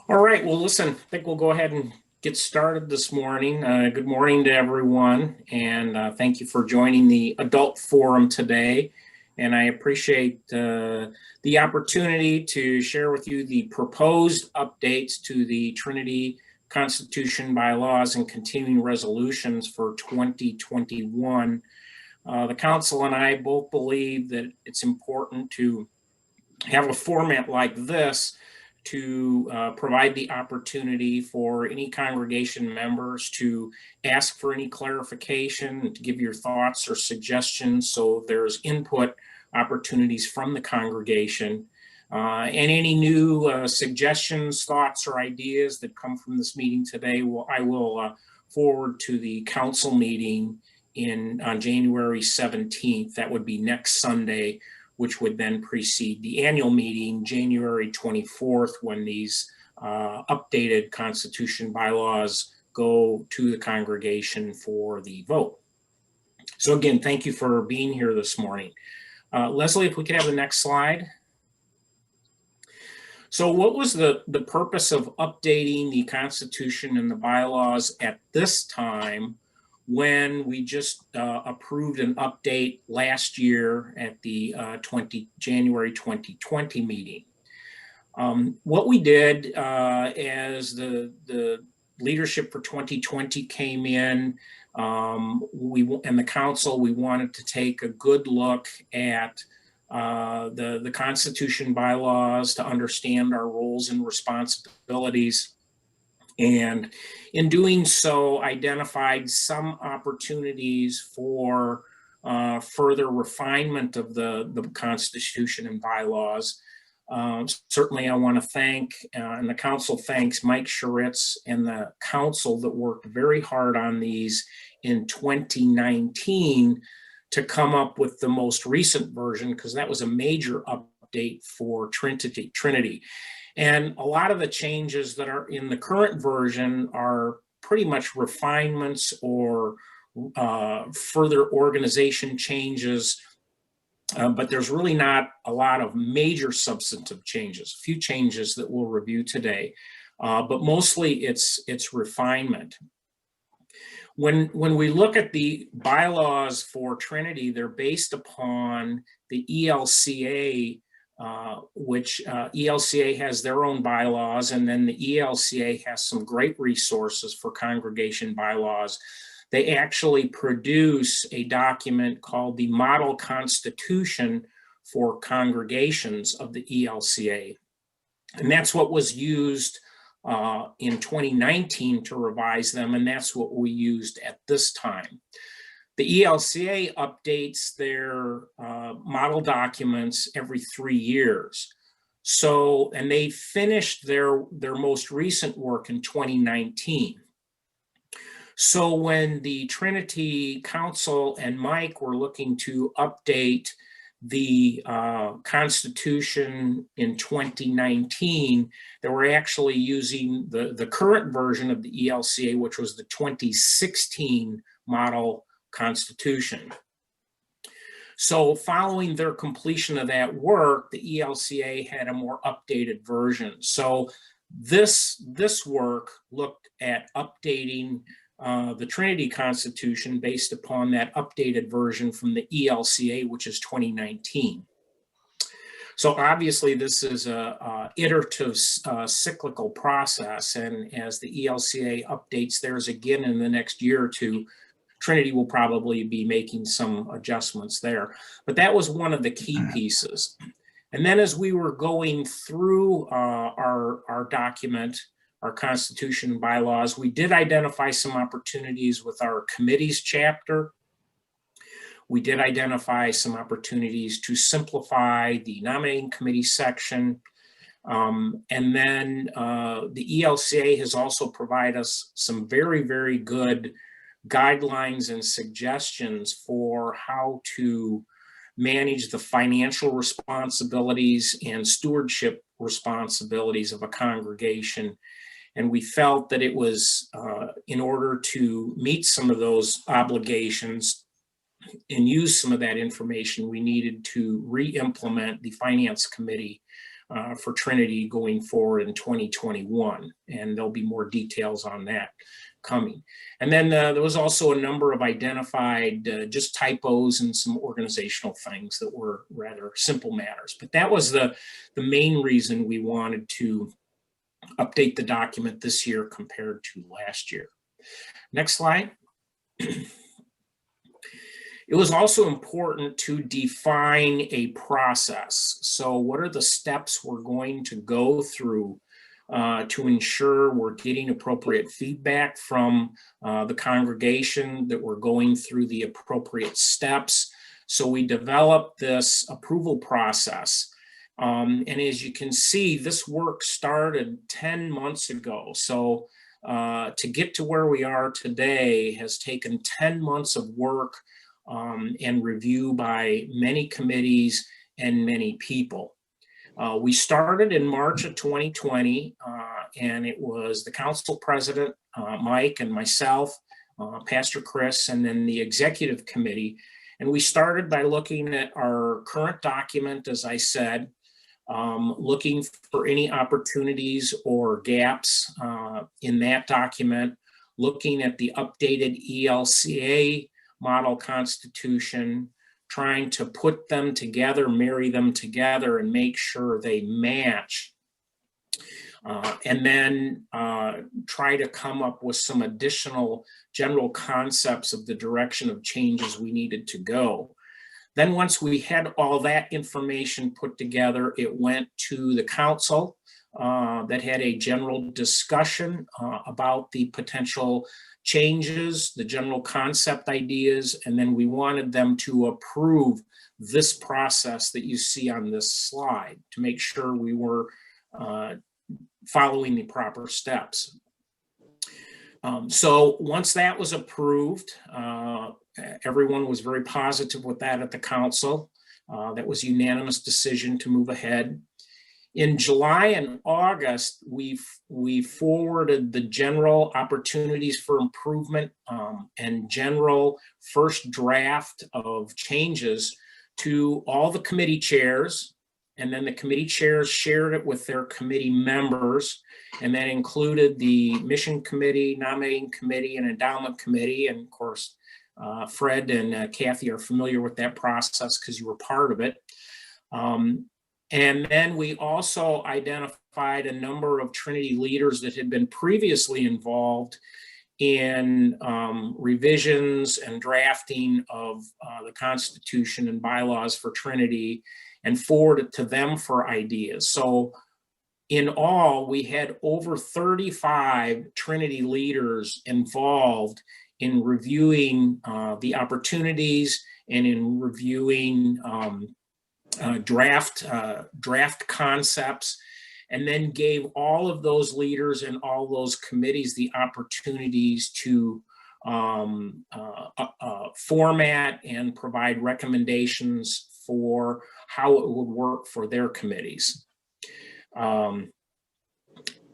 All right, well, listen, I think we'll go ahead and get started this morning. Good morning to everyone, and thank you for joining the Adult Forum today. And I appreciate the opportunity to share with you the proposed updates to the Trinity Constitution, Bylaws, and Continuing Resolutions for 2021. The Council and I both believe that it's important to have a format like this to provide the opportunity for any congregation members to ask for any clarification, to give your thoughts or suggestions. So there's input opportunities from the congregation. And any new suggestions, thoughts, or ideas that come from this meeting today, I will forward to the council meeting on January 17th. That would be next Sunday, which would then precede the annual meeting, January 24th, when these updated Constitution bylaws go to the congregation for the vote. So again, thank you for being here this morning. Leslie, if we could have the next slide. So what was the purpose of updating the Constitution and the bylaws at this time when we just approved an update last year at the January 2020 meeting? What we did as the leadership for 2020 came in, and the council, we wanted to take a good look at the Constitution bylaws to understand our roles and responsibilities. And in doing so, identified some opportunities for further refinement of the Constitution and bylaws. Certainly, I want to thank, and the council thanks Mike Schuritz and the council that worked very hard on these in 2019 to come up with the most recent version, because that was a major update for Trinity. And a lot of the changes that are in the current version are pretty much refinements or further organization changes, but there's really not a lot of major substantive changes, a few changes that we'll review today, but mostly it's refinement. When we look at the bylaws for Trinity, they're based upon the ELCA, which ELCA has their own bylaws, and then the ELCA has some great resources for congregation bylaws. They actually produce a document called the Model Constitution for Congregations of the ELCA. And that's what was used in 2019 to revise them, and that's what we used at this time. The ELCA updates their model documents every 3 years. So, and they finished their most recent work in 2019. So when the Trinity Council and Mike were looking to update the Constitution in 2019, they were actually using the current version of the ELCA, which was the 2016 model Constitution. So following their completion of that work, the ELCA had a more updated version. So this work looked at updating the Trinity Constitution based upon that updated version from the ELCA, which is 2019. So obviously this is a iterative cyclical process, and as the ELCA updates theirs again in the next year or two, Trinity will probably be making some adjustments there. But that was one of the key pieces. And then as we were going through our document, our Constitution and bylaws, we did identify some opportunities with our committees chapter. We did identify some opportunities to simplify the nominating committee section. And then the ELCA has also provided us some very, very good guidelines and suggestions for how to manage the financial responsibilities and stewardship responsibilities of a congregation. And we felt that it was in order to meet some of those obligations and use some of that information, we needed to re-implement the Finance Committee for Trinity going forward in 2021. And there'll be more details on that coming. And then there was also a number of identified just typos and some organizational things that were rather simple matters. But that was the main reason we wanted to update the document this year compared to last year. Next slide. It was also important to define a process. So what are the steps we're going to go through to ensure we're getting appropriate feedback from the congregation, that we're going through the appropriate steps. So we developed this approval process. And as you can see, this work started 10 months ago. So to get to where we are today has taken 10 months of work and review by many committees and many people. We started in March of 2020, and it was the council president, Mike, and myself, Pastor Chris, and then the executive committee. And we started by looking at our current document, as I said, looking for any opportunities or gaps in that document, looking at the updated ELCA model constitution, trying to put them together, marry them together, and make sure they match. And then try to come up with some additional general concepts of the direction of changes we needed to go. Then once we had all that information put together, it went to the council that had a general discussion about the potential changes, the general concept ideas, and then we wanted them to approve this process that you see on this slide to make sure we were following the proper steps. So once that was approved, everyone was very positive with that at the council. That was a unanimous decision to move ahead. In July and August, we forwarded the general opportunities for improvement and general first draft of changes to all the committee chairs. And then the committee chairs shared it with their committee members. And that included the mission committee, nominating committee, and endowment committee. And of course, Fred and Kathy are familiar with that process because you were part of it. And then we also identified a number of Trinity leaders that had been previously involved in revisions and drafting of the Constitution and bylaws for Trinity, and forwarded to them for ideas. So in all, we had over 35 Trinity leaders involved in reviewing the opportunities and in reviewing draft concepts, and then gave all of those leaders and all those committees the opportunities to format and provide recommendations for how it would work for their committees. And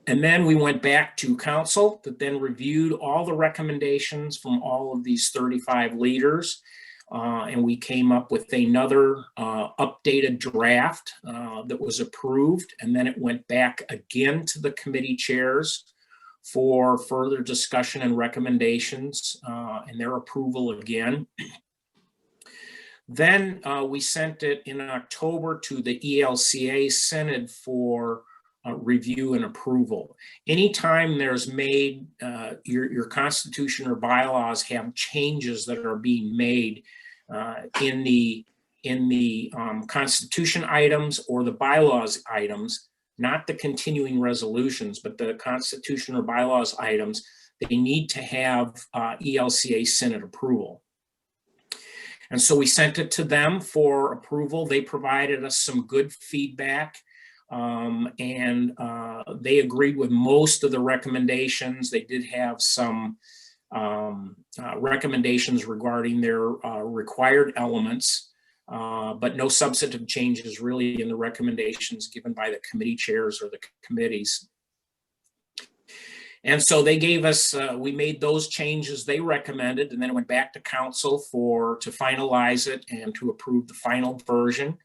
then we went back to council that then reviewed all the recommendations from all of these 35 leaders. And we came up with another updated draft that was approved. And then it went back again to the committee chairs for further discussion and recommendations and their approval again. Then we sent it in October to the ELCA Synod for review and approval. Anytime there's made, your constitution or bylaws have changes that are being made in the constitution items or the bylaws items, not the continuing resolutions, but the constitution or bylaws items, they need to have ELCA Synod approval. And so we sent it to them for approval. They provided us some good feedback, and they agreed with most of the recommendations. They did have some recommendations regarding their required elements, but no substantive changes really in the recommendations given by the committee chairs or the committees. And so they gave us, we made those changes they recommended, and then it went back to council to finalize it and to approve the final version.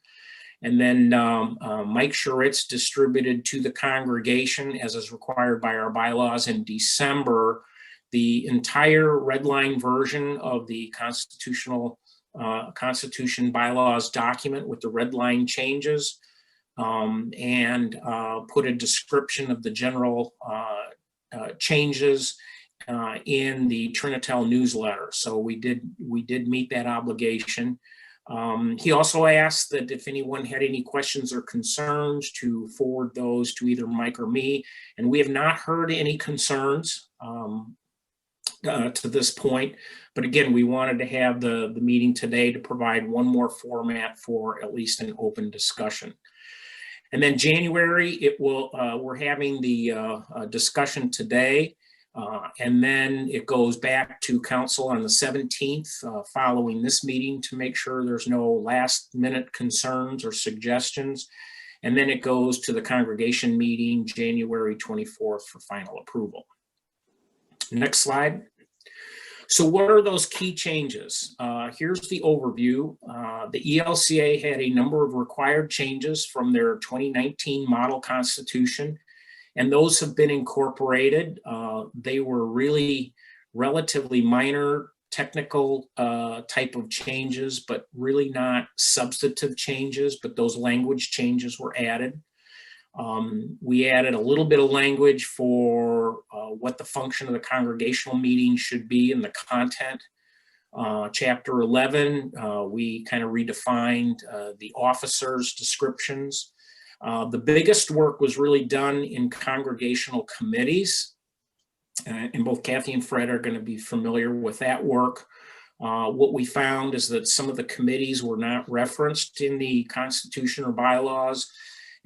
And then Mike Schuritz distributed to the congregation, as is required by our bylaws in December, the entire red line version of the Constitution bylaws document with the red line changes, and put a description of the general changes in the Trinitel newsletter. So we did meet that obligation. He also asked that if anyone had any questions or concerns to forward those to either Mike or me, and we have not heard any concerns to this point. But again, we wanted to have the meeting today to provide one more format for at least an open discussion. And then January, we're having the discussion today. And then it goes back to council on the 17th following this meeting to make sure there's no last minute concerns or suggestions. And then it goes to the congregation meeting January 24th for final approval. Next slide. So what are those key changes? Here's the overview. The ELCA had a number of required changes from their 2019 model constitution, and those have been incorporated. They were really relatively minor technical type of changes, but really not substantive changes, but those language changes were added. We added a little bit of language for what the function of the congregational meeting should be and the content. Chapter 11, we kind of redefined the officers' descriptions. The biggest work was really done in congregational committees, and both Kathy and Fred are going to be familiar with that work. What we found is that some of the committees were not referenced in the Constitution or bylaws,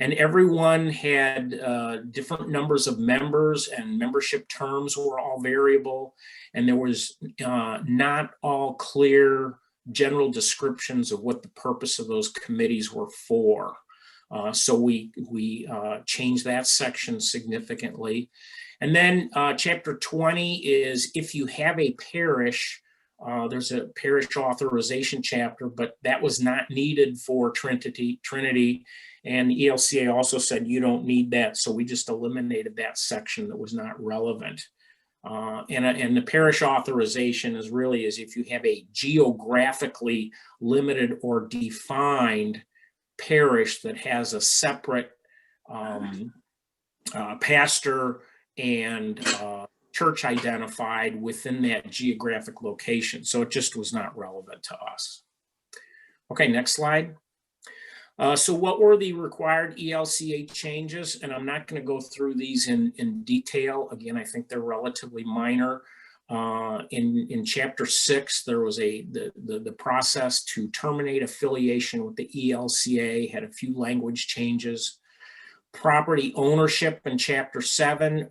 and everyone had different numbers of members, and membership terms were all variable, and there was not all clear general descriptions of what the purpose of those committees were for. So we changed that section significantly. And then chapter 20 is if you have a parish, there's a parish authorization chapter, but that was not needed for Trinity. And the ELCA also said you don't need that, so we just eliminated that section that was not relevant. And the parish authorization is really if you have a geographically limited or defined parish that has a separate pastor and church identified within that geographic location. So it just was not relevant to us. Okay, next slide. So what were the required ELCA changes? And I'm not going to go through these in detail. Again, I think they're relatively minor. In chapter 6, there was the process to terminate affiliation with the ELCA, had a few language changes. Property ownership in chapter 7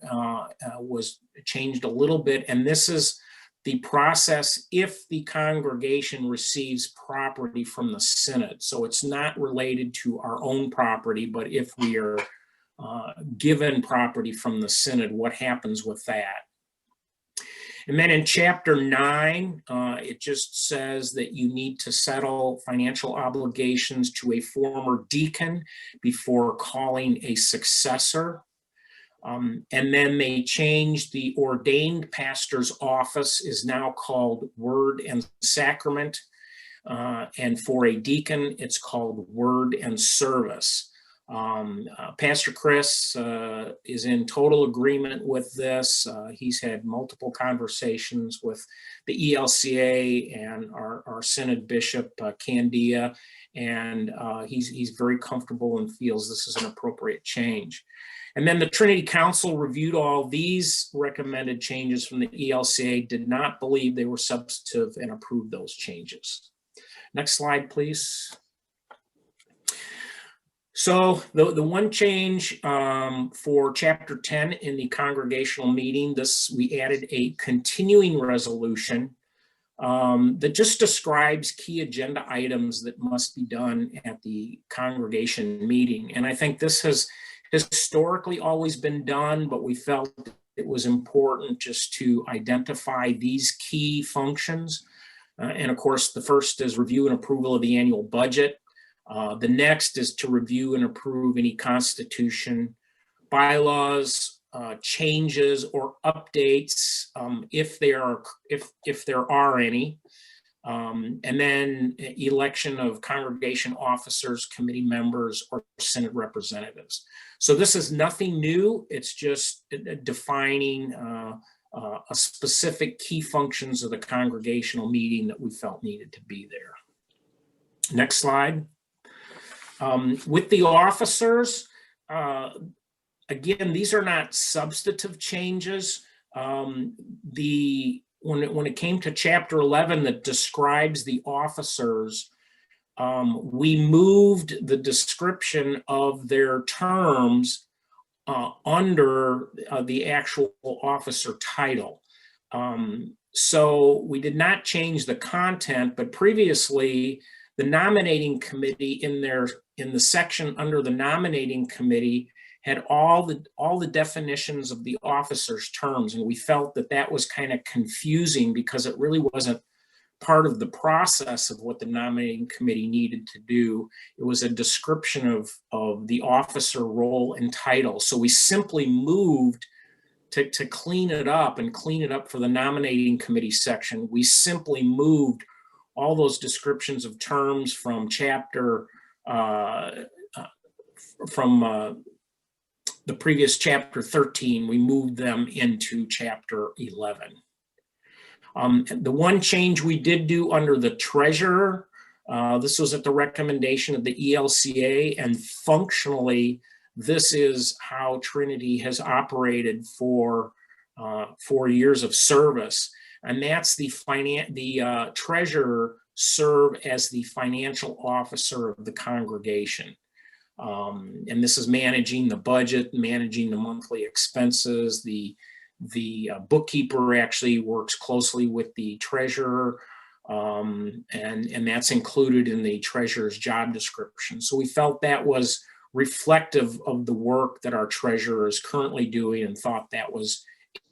was changed a little bit, and this is the process if the congregation receives property from the synod. So it's not related to our own property, but if we are given property from the synod, what happens with that? And then in chapter 9, it just says that you need to settle financial obligations to a former deacon before calling a successor. And then they changed the ordained pastor's office is now called Word and Sacrament. And for a deacon, it's called Word and Service. Pastor Chris is in total agreement with this. He's had multiple conversations with the ELCA and our Synod Bishop, Candia, and he's very comfortable and feels this is an appropriate change. And then the Trinity Council reviewed all these recommended changes from the ELCA, did not believe they were substantive, and approved those changes. Next slide, please. So the one change for chapter 10 in the congregational meeting, we added a continuing resolution that just describes key agenda items that must be done at the congregation meeting. And I think this has historically always been done, but we felt it was important just to identify these key functions. And of course, the first is review and approval of the annual budget. The next is to review and approve any constitution, bylaws, changes or updates, if there are any. And then election of congregation officers, committee members, or Senate representatives. So this is nothing new. It's just defining a specific key functions of the congregational meeting that we felt needed to be there. Next slide. With the officers, again, these are not substantive changes. When it came to chapter 11 that describes the officers, we moved the description of their terms under the actual officer title. So we did not change the content, but previously the nominating committee in the section under the nominating committee had all the definitions of the officer's terms, and we felt that that was kind of confusing because it really wasn't part of the process of what the nominating committee needed to do. It was a description of the officer role and title. So we simply moved to clean it up and clean it up for the nominating committee section. We simply moved all those descriptions of terms from the previous chapter 13, we moved them into chapter 11. The one change we did do under the treasurer, this was at the recommendation of the ELCA, and functionally, this is how Trinity has operated for 4 years of service. And that's the treasurer serve as the financial officer of the congregation. And this is managing the budget, managing the monthly expenses. The bookkeeper actually works closely with the treasurer, and that's included in the treasurer's job description. So we felt that was reflective of the work that our treasurer is currently doing and thought that was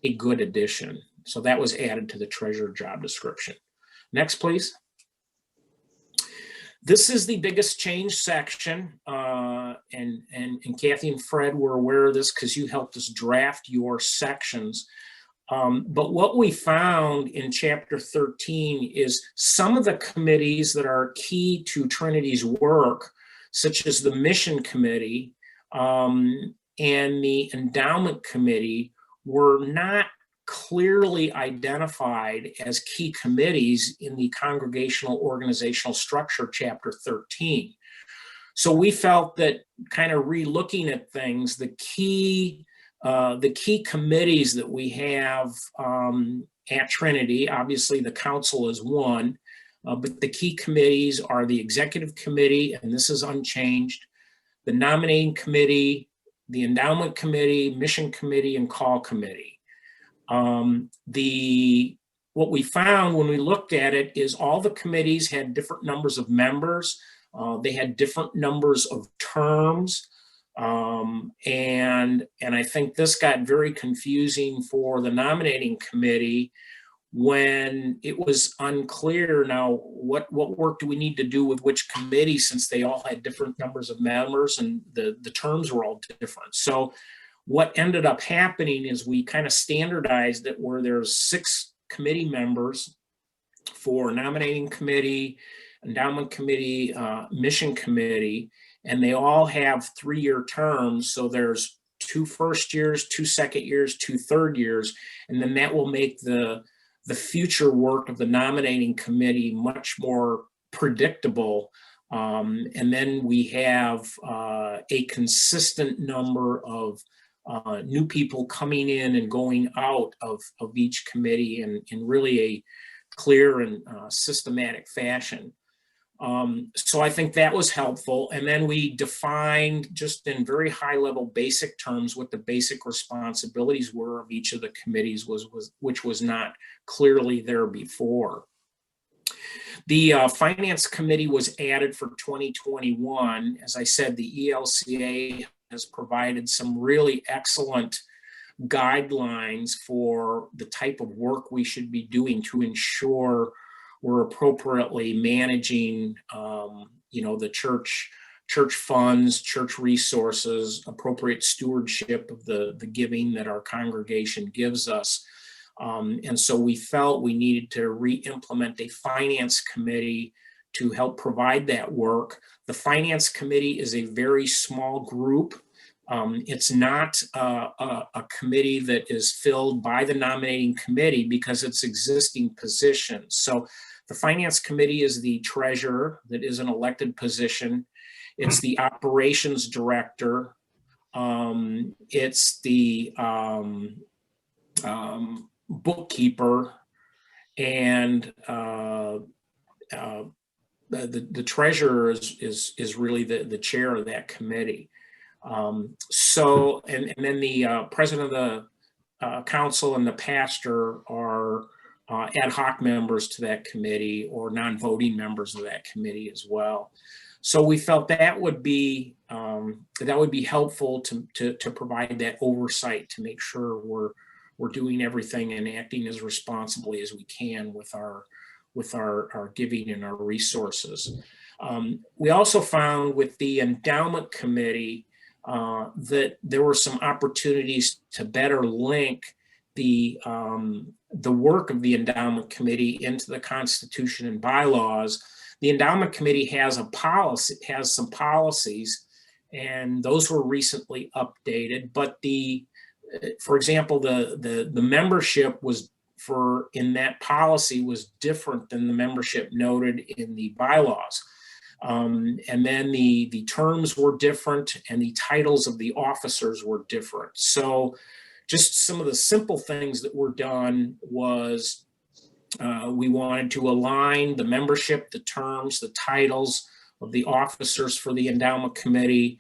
a good addition. So that was added to the treasurer job description. Next, please. This is the biggest change section, and Kathy and Fred were aware of this because you helped us draft your sections. But what we found in chapter 13 is some of the committees that are key to Trinity's work, such as the mission committee and the endowment committee, were not clearly identified as key committees in the congregational organizational structure, chapter 13. So we felt that kind of re-looking at things, the key committees that we have at Trinity, obviously the council is one, but the key committees are the executive committee, and this is unchanged, the nominating committee, the endowment committee, mission committee, and call committee. What we found when we looked at it is all the committees had different numbers of members. They had different numbers of terms. And I think this got very confusing for the nominating committee when it was unclear now what work do we need to do with which committee, since they all had different numbers of members and the terms were all different. So what ended up happening is we kind of standardized it where there's 6 committee members for nominating committee, endowment committee, mission committee, and they all have 3-year terms. So there's 2 first years, 2 second years, 2 third years, and then that will make the future work of the nominating committee much more predictable. And then we have a consistent number of new people coming in and going out of each committee in really a clear and systematic fashion. So I think that was helpful. And then we defined just in very high level basic terms what the basic responsibilities were of each of the committees, which was not clearly there before. The Finance Committee was added for 2021. As I said, the ELCA has provided some really excellent guidelines for the type of work we should be doing to ensure we're appropriately managing, the church funds, church resources, appropriate stewardship of the giving that our congregation gives us. And so we felt we needed to re-implement a finance committee to help provide that work. The finance committee is a very small group. It's not a committee that is filled by the nominating committee because it's existing positions. So the finance committee is the treasurer, that is an elected position. It's the operations director. It's the bookkeeper, and the treasurer is really the chair of that committee. So, and then the president of the council and the pastor are ad hoc members to that committee, or non-voting members of that committee as well. So we felt that would be helpful to provide that oversight, to make sure we're doing everything and acting as responsibly as we can with our giving and our resources. We also found with the endowment committee that there were some opportunities to better link the work of the endowment committee into the Constitution and bylaws. The endowment committee has some policies, and those were recently updated. But for example, the membership in that policy was different than the membership noted in the bylaws. And then the terms were different, and the titles of the officers were different. So just some of the simple things that were done was we wanted to align the membership, the terms, the titles of the officers for the endowment committee,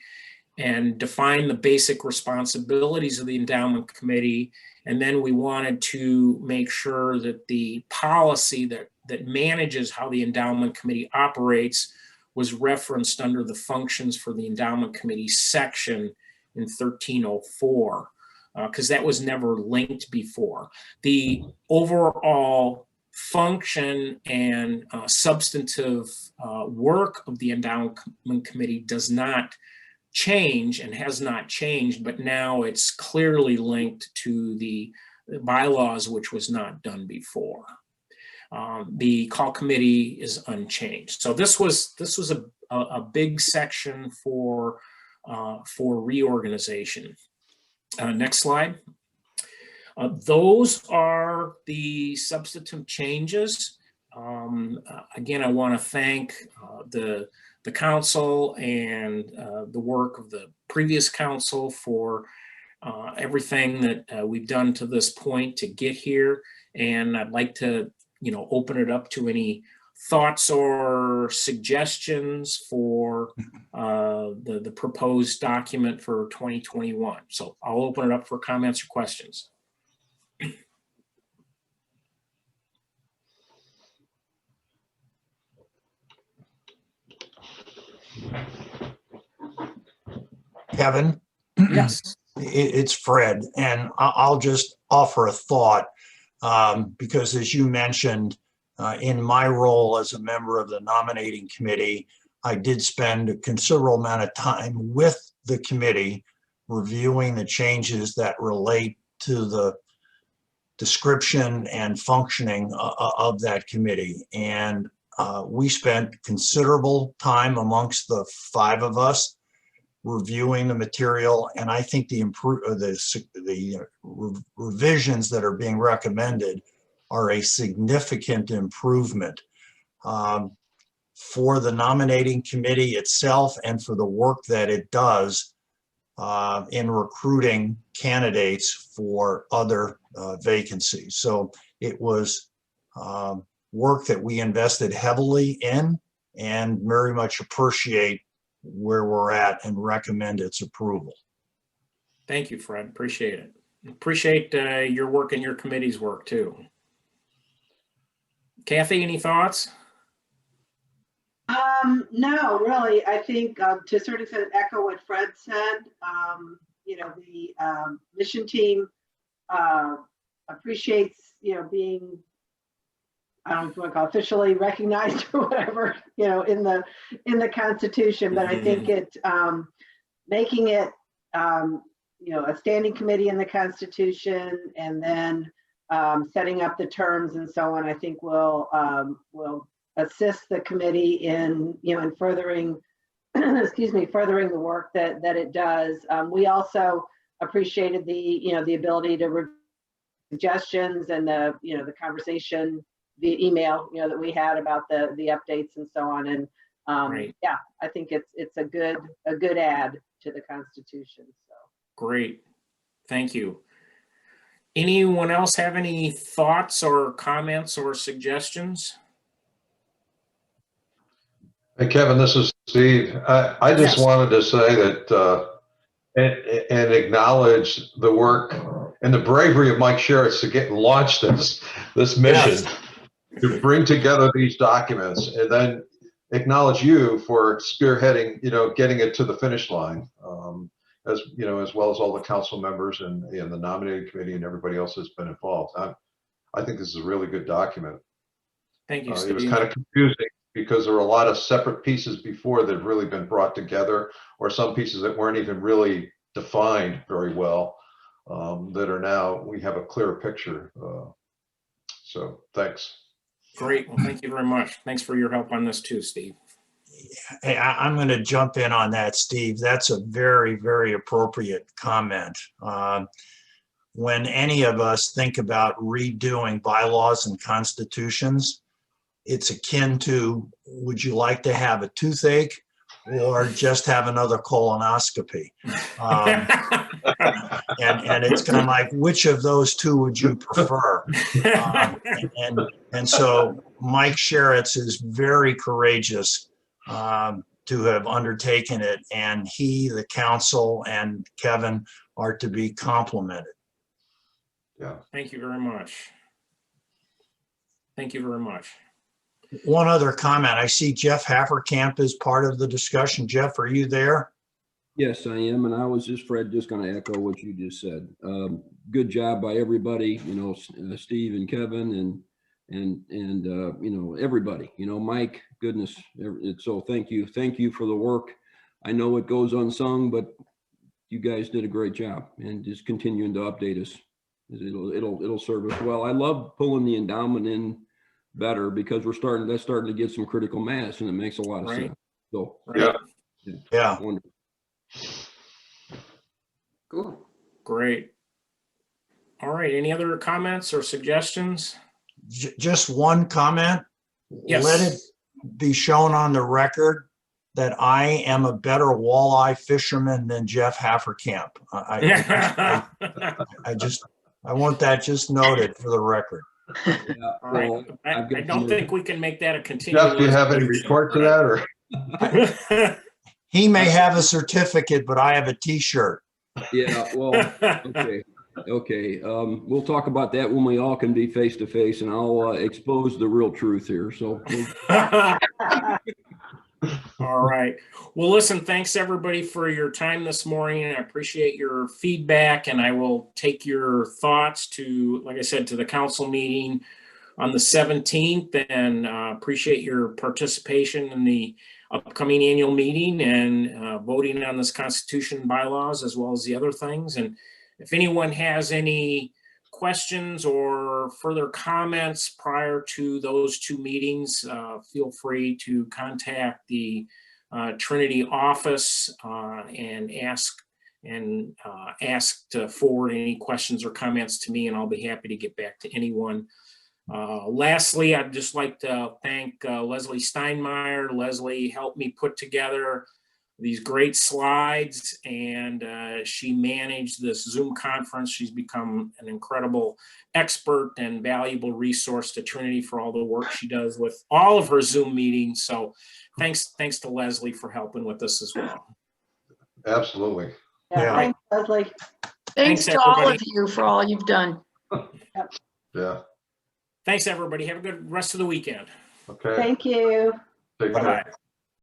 and define the basic responsibilities of the endowment committee. And then we wanted to make sure that the policy that manages how the endowment committee operates was referenced under the functions for the endowment committee section in 1304, because that was never linked before. The overall function and substantive work of the endowment committee does not change and has not changed, but now it's clearly linked to the bylaws, which was not done before. The call committee is unchanged. So this was a big section for reorganization. Next slide. Those are the substantive changes. Again, I want to thank the council and the work of the previous council for everything that we've done to this point to get here. And I'd like to, open it up to any thoughts or suggestions for the proposed document for 2021. So I'll open it up for comments or questions. Kevin? Yes. It's Fred, and I'll just offer a thought because, as you mentioned, in my role as a member of the nominating committee, I did spend a considerable amount of time with the committee reviewing the changes that relate to the description and functioning of that committee. And we spent considerable time amongst the five of us reviewing the material, and I think the revisions that are being recommended are a significant improvement for the nominating committee itself and for the work that it does in recruiting candidates for other vacancies. So it was work that we invested heavily in and very much appreciate where we're at and recommend its approval. Thank you, Fred. Appreciate it. Appreciate your work and your committee's work too. Kathy, any thoughts? No, really. I think to a certain extent echo what Fred said. The mission team appreciates being I don't know if you want to call it officially recognized or whatever, you know, in the Constitution. But I think it making it you know, a standing committee in the Constitution, and then setting up the terms and so on, I think will assist the committee in, you know, in furthering excuse me, furthering the work that it does. We also appreciated the, you know, the ability to review suggestions and the, you know, the conversation via email, you know, that we had about the updates and so on. And Right. yeah, I think it's a good add to the Constitution. So Great. Thank you. Anyone else have any thoughts or comments or suggestions? Hey, Kevin, this is Steve. I just Yes. wanted to say that and acknowledge the work and the bravery of Mike Sherritts to get launched this mission to bring together these documents, and then acknowledge you for spearheading, you know, getting it to the finish line, as you know, as well as all the council members and the nominating committee and everybody else that's been involved. I think this is a really good document. Thank you, It was Steve. kind of confusing because there were a lot of separate pieces before that have really been brought together, or some pieces that weren't even really defined very well, that are now, we have a clearer picture. So thanks. Great. Well, thank you very much. Thanks for your help on this too, Steve. Hey, I'm going to jump in on that, Steve. That's a very, very appropriate comment. When any of us think about redoing bylaws and constitutions, it's akin to, would you like to have a toothache or just have another colonoscopy? And it's kind of like, which of those two would you prefer? And so Mike Sherritts is very courageous to have undertaken it, and he, the council, and Kevin are to be complimented. Yeah. Thank you very much. Thank you very much. One other comment. I see Jeff Hafferkamp is part of the discussion. Jeff, are you there? Yes, I am. And I was just, Fred, just going to echo what you just said. Good job by everybody, you know, Steve and Kevin and you know, everybody, you know, Mike, goodness. So thank you. Thank you for the work. I know it goes unsung, but you guys did a great job, and just continuing to update us. It'll serve us well. I love pulling the endowment in better because that's starting to get some critical mass, and it makes a lot of sense. So Yeah. Wonderful. Cool. Great. All right. Any other comments or suggestions? Just one comment. Yes. Let it be shown on the record that I am a better walleye fisherman than Jeff Hafferkamp. I want that just noted for the record. Yeah, All right. well, I don't think we can make that a continuous. Jeff, do you have any report to that, or? He may have a certificate, but I have a T-shirt. yeah, well, okay. We'll talk about that when we all can be face to face, and I'll expose the real truth here. So. All right. Well, listen, thanks everybody for your time this morning. I appreciate your feedback, and I will take your thoughts to, like I said, to the council meeting on the 17th, and appreciate your participation in the upcoming annual meeting and voting on this Constitution and bylaws, as well as the other things. And if anyone has any questions or further comments prior to those two meetings, feel free to contact the Trinity office and ask to forward any questions or comments to me, and I'll be happy to get back to anyone. Lastly, I'd just like to thank Leslie Steinmeier. Leslie helped me put together these great slides, and she managed this Zoom conference. She's become an incredible expert and valuable resource to Trinity for all the work she does with all of her Zoom meetings. So thanks to Leslie for helping with this as well. Absolutely. yeah, thanks, Leslie. Thanks to all everybody. of you for all you've done. Yeah. Thanks, everybody. Have a good rest of the weekend. Okay. Thank you. Take care. Bye-bye.